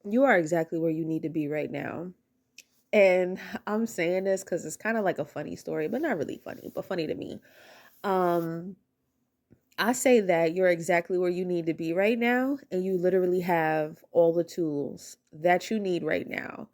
You are exactly where you need to be right now. And I'm saying this because it's kind of like a funny story, but not really funny, but funny to me. Um, I say that you're exactly where you need to be right now, and you literally have all the tools that you need right now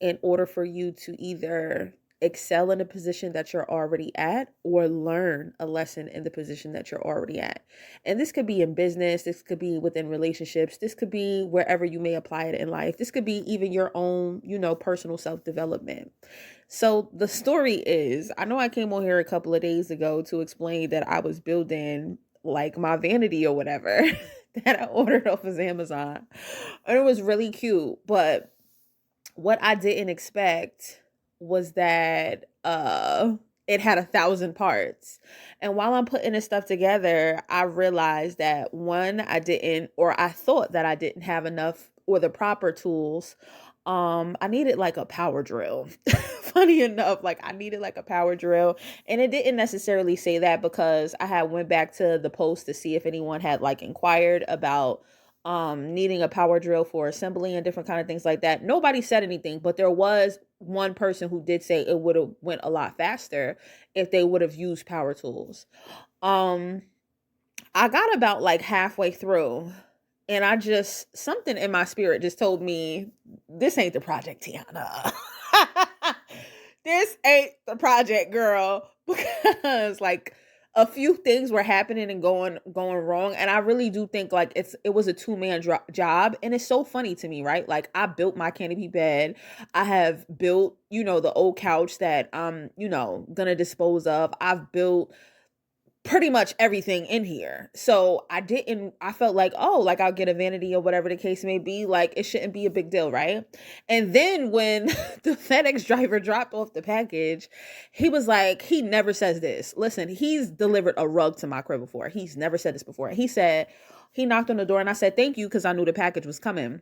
in order for you to either excel in a position that you're already at or learn a lesson in the position that you're already at. And this could be in business, this could be within relationships, this could be wherever you may apply it in life. This could be even your own, personal self-development. So the story is, I know I came on here a couple of days ago to explain that I was building like my vanity or whatever that I ordered off of Amazon. And it was really cute. But what I didn't expect was that it had 1,000 parts. And while I'm putting this stuff together, I realized that one, I didn't, or I thought that I didn't have enough or the proper tools. I needed like a power drill. Funny enough, like I needed like a power drill. And it didn't necessarily say that because I had went back to the post to see if anyone had like inquired about needing a power drill for assembly and different kind of things like that. Nobody said anything, but there was one person who did say it would have went a lot faster if they would have used power tools. um I got about like halfway through, and I just, something in my spirit just told me this ain't the project, Tiana. This ain't the project, girl. Because like a few things were happening and going wrong, and I really do think like it was a two-man job. And it's so funny to me, right? Like I built my canopy bed. I have built, the old couch that I'm, gonna dispose of. I've built pretty much everything in here. So I felt like, oh, like I'll get a vanity or whatever the case may be. Like it shouldn't be a big deal, right? And then when the FedEx driver dropped off the package, he was like, he never says this. Listen, he's delivered a rug to my crib before. He's never said this before. He said, he knocked on the door and I said, thank you, because I knew the package was coming.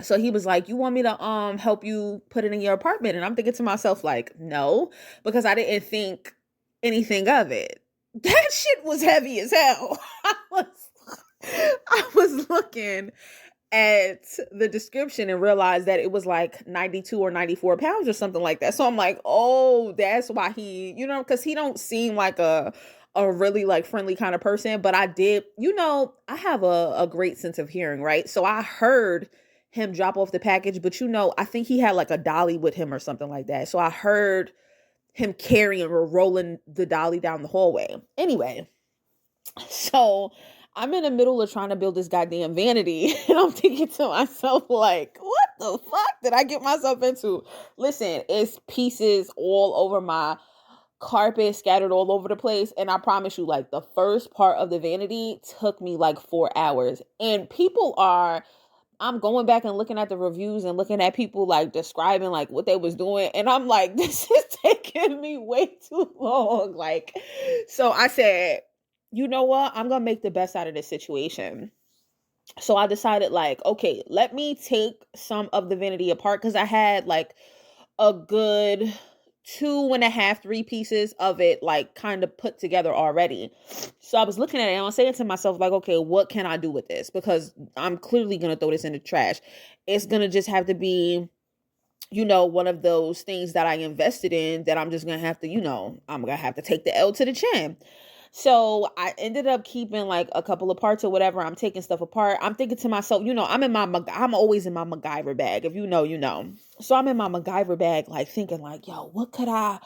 So he was like, you want me to help you put it in your apartment? And I'm thinking to myself, like, no, because I didn't think anything of it. That shit was heavy as hell. I was looking at the description and realized that it was like 92 or 94 pounds or something like that. So I'm like, oh, that's why he, because he don't seem like a really like friendly kind of person. But I did, I have a great sense of hearing, right? So I heard him drop off the package, but I think he had like a dolly with him or something like that. So I heard him carrying or rolling the dolly down the hallway. Anyway, so I'm in the middle of trying to build this goddamn vanity, and I'm thinking to myself, like, what the fuck did I get myself into? Listen, it's pieces all over my carpet, scattered all over the place. And I promise you, like, the first part of the vanity took me like 4 hours. And I'm going back and looking at the reviews and looking at people like describing like what they was doing, and I'm like, this is taking me way too long. Like, so I said, you know what? I'm gonna make the best out of this situation. So I decided, like, okay, let me take some of the vanity apart because I had like a good two and a half, three pieces of it like kind of put together already. So I was looking at it and I was saying to myself, like, okay, what can I do with this? Because I'm clearly gonna throw this in the trash. It's gonna just have to be, one of those things that I invested in that I'm just gonna have to, I'm gonna have to take the L to the chin. So I ended up keeping like a couple of parts or whatever. I'm taking stuff apart. I'm thinking to myself, I'm always in my MacGyver bag. If you know, you know. So I'm in my MacGyver bag, like thinking like, yo, what could I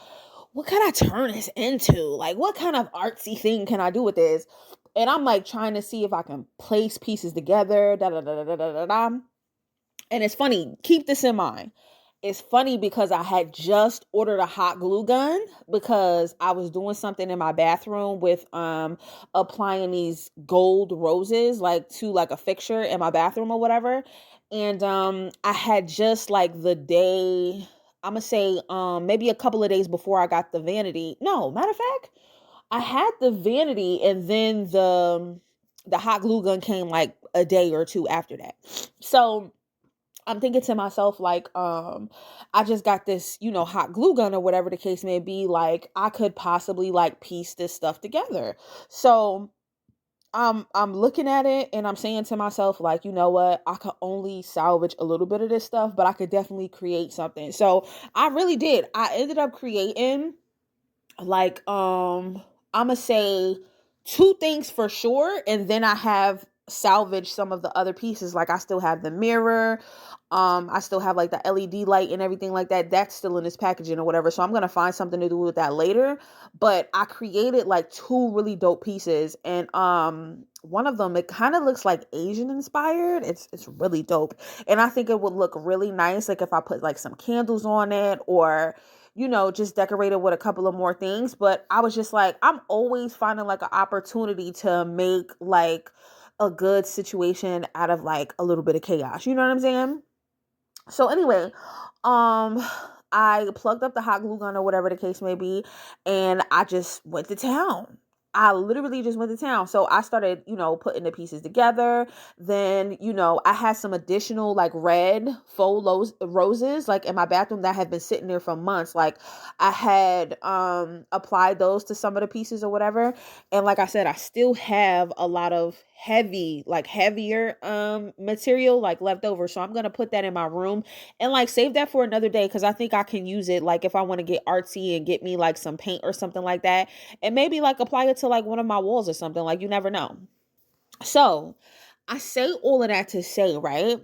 turn this into? Like, what kind of artsy thing can I do with this? And I'm like trying to see if I can place pieces together. Da da da da da da da. And it's funny. Keep this in mind. It's funny because I had just ordered a hot glue gun because I was doing something in my bathroom with applying these gold roses like to like a fixture in my bathroom or whatever. And I had just like the day, I'm gonna say maybe a couple of days before I got the vanity. No, matter of fact, I had the vanity and then the hot glue gun came like a day or two after that. So I'm thinking to myself, like, I just got this, hot glue gun or whatever the case may be. Like, I could possibly like piece this stuff together. So I'm looking at it and I'm saying to myself, like, you know what, I could only salvage a little bit of this stuff, but I could definitely create something. So I really did. I ended up creating, like, I'ma say two things for sure, and then I have salvaged some of the other pieces. Like, I still have the mirror, I still have like the LED light and everything like that. That's still in this packaging or whatever. So I'm gonna find something to do with that later. But I created like two really dope pieces, and one of them, it kind of looks like Asian inspired. It's really dope, and I think it would look really nice, like if I put like some candles on it, or just decorated with a couple of more things. But I was just like, I'm always finding like an opportunity to make like a good situation out of like a little bit of chaos. You know what I'm saying? So anyway, um I plugged up the hot glue gun or whatever the case may be, and I just went to town. I literally just went to town. So I started, putting the pieces together. Then, I had some additional like red faux roses like in my bathroom that had been sitting there for months. Like, I had applied those to some of the pieces or whatever. And like I said, I still have a lot of heavier material like left over. So I'm gonna put that in my room and like save that for another day, because I think I can use it like if I want to get artsy and get me like some paint or something like that, and maybe like apply it to like one of my walls or something. Like, you never know. So I say all of that to say, right,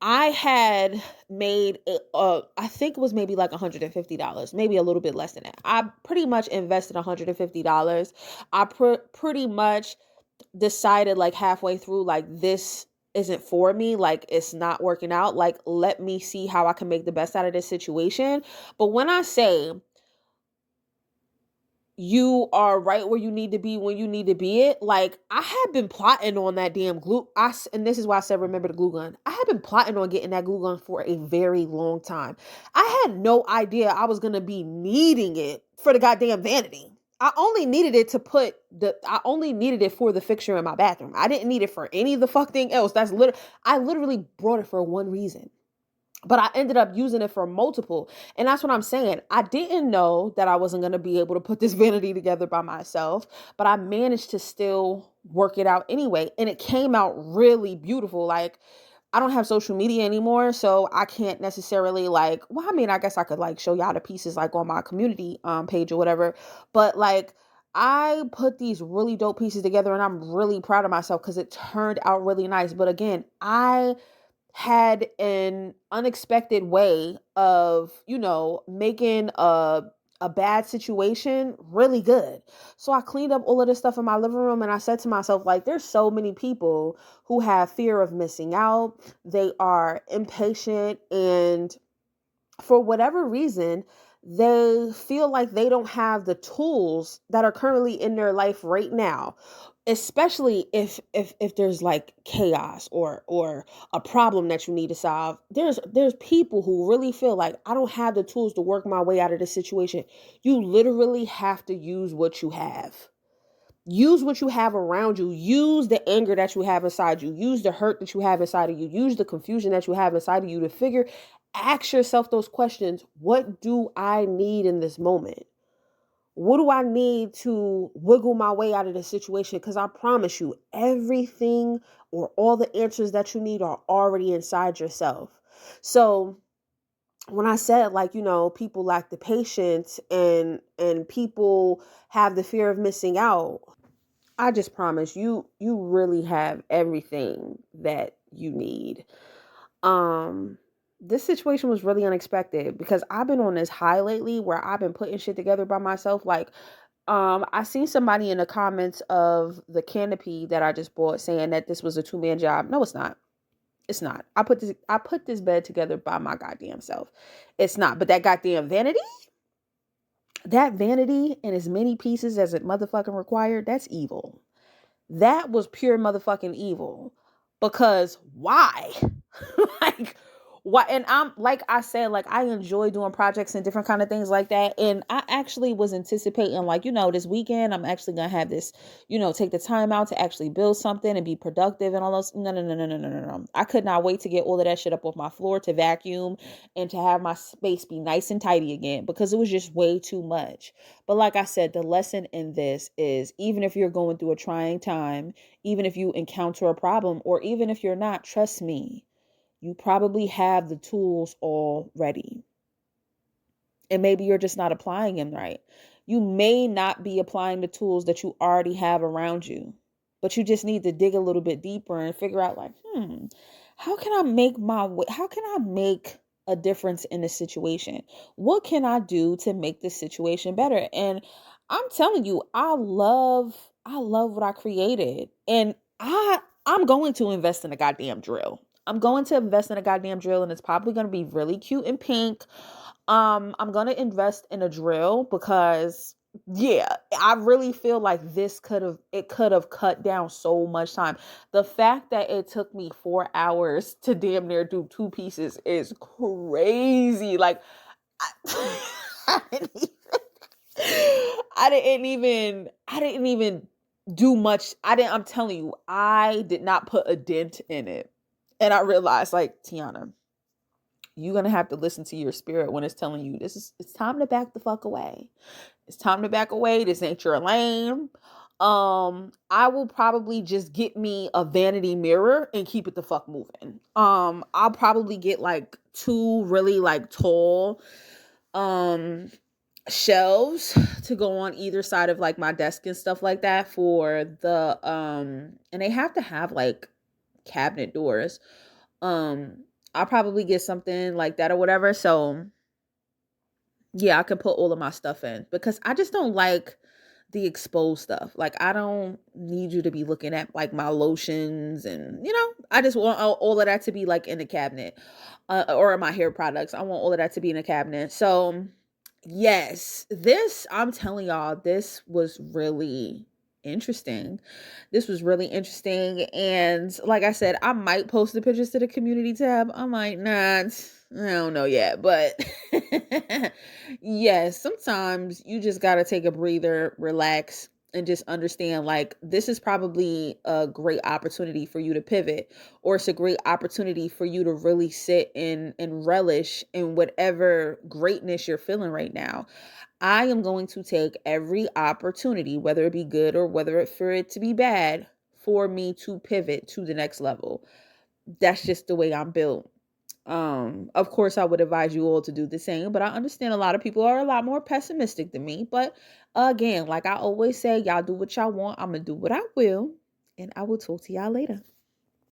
I had made I think it was maybe like $150, maybe a little bit less than that. I pretty much invested $150. I pretty much decided like halfway through, like, this isn't for me, like it's not working out, like let me see how I can make the best out of this situation. But when I say you are right where you need to be when you need to be it, like, I had been plotting on that damn glue. And this is why I said remember the glue gun. I had been plotting on getting that glue gun for a very long time. I had no idea I was gonna be needing it for the goddamn vanity. I only needed it for the fixture in my bathroom. I didn't need it for any of the fuck thing else. I literally brought it for one reason, but I ended up using it for multiple. And that's what I'm saying. I didn't know that I wasn't going to be able to put this vanity together by myself, but I managed to still work it out anyway. And it came out really beautiful. Like, I don't have social media anymore, so I can't necessarily like, well, I mean, I guess I could like show y'all the pieces like on my community page or whatever. But like, I put these really dope pieces together and I'm really proud of myself because it turned out really nice. But again, I had an unexpected way of, making a bad situation really good. So I cleaned up all of this stuff in my living room and I said to myself, like, there's so many people who have fear of missing out. They are impatient, and for whatever reason, they feel like they don't have the tools that are currently in their life right now, especially if there's like chaos or a problem that you need to solve. There's people who really feel like, I don't have the tools to work my way out of this situation. You literally have to use what you have. Use what you have around you. Use the anger that you have inside you. Use the hurt that you have inside of you. Use the confusion that you have inside of you to ask yourself those questions. What do I need in this moment? What do I need to wiggle my way out of the situation? Because I promise you, everything or all the answers that you need are already inside yourself. So when I said, like, people lack the patience and people have the fear of missing out, I just promise you really have everything that you need. Um this situation was really unexpected because I've been on this high lately where I've been putting shit together by myself. Like, I seen somebody in the comments of the canopy that I just bought saying that this was a two-man job. No, it's not. It's not. I put this bed together by my goddamn self. It's not. But that vanity in as many pieces as it motherfucking required, that's evil. That was pure motherfucking evil. Because why? Like, Why? And I'm like I said, like I enjoy doing projects and different kind of things like that. And I actually was anticipating, like, this weekend I'm actually gonna have this, take the time out to actually build something and be productive and all those. No, no, no, no, no, no, no, no. I could not wait to get all of that shit up off my floor, to vacuum and to have my space be nice and tidy again, because it was just way too much. But like I said, the lesson in this is, even if you're going through a trying time, even if you encounter a problem, or even if you're not, trust me, you probably have the tools already. And maybe you're just not applying them right. You may not be applying the tools that you already have around you, but you just need to dig a little bit deeper and figure out, like, how can I make how can I make a difference in this situation? What can I do to make this situation better? And I'm telling you, I love what I created. And I'm going to invest in a goddamn drill. I'm going to invest in a goddamn drill, and it's probably going to be really cute and pink. I'm going to invest in a drill because, yeah, I really feel like it could have cut down so much time. The fact that it took me 4 hours to damn near do 2 pieces is crazy. Like, I, I didn't even, I didn't even do much. I'm telling you, I did not put a dent in it. And I realized, like, Tiana, you're gonna have to listen to your spirit when it's telling you it's time to back the fuck away. It's time to back away. This ain't your lane. I will probably just get me a vanity mirror and keep it the fuck moving. I'll probably get like two really like tall shelves to go on either side of like my desk and stuff like that, for the and they have to have like cabinet doors. I'll probably get something like that or whatever. So yeah, I can put all of my stuff in, because I just don't like the exposed stuff. Like, I don't need you to be looking at like my lotions, and I just want all of that to be like in the cabinet, or my hair products. I want all of that to be in a cabinet. So yes, I'm telling y'all, this was really interesting. This was really interesting. And like I said, I might post the pictures to the community tab. I might not. I don't know yet. But yes, sometimes you just got to take a breather, relax, and just understand, like, this is probably a great opportunity for you to pivot, or it's a great opportunity for you to really sit and relish in whatever greatness you're feeling right now. I am going to take every opportunity, whether it be good or whether for it to be bad, for me to pivot to the next level. That's just the way I'm built. Of course, I would advise you all to do the same, but I understand a lot of people are a lot more pessimistic than me. But again, like I always say, y'all do what y'all want. I'm gonna do what I will, and I will talk to y'all later.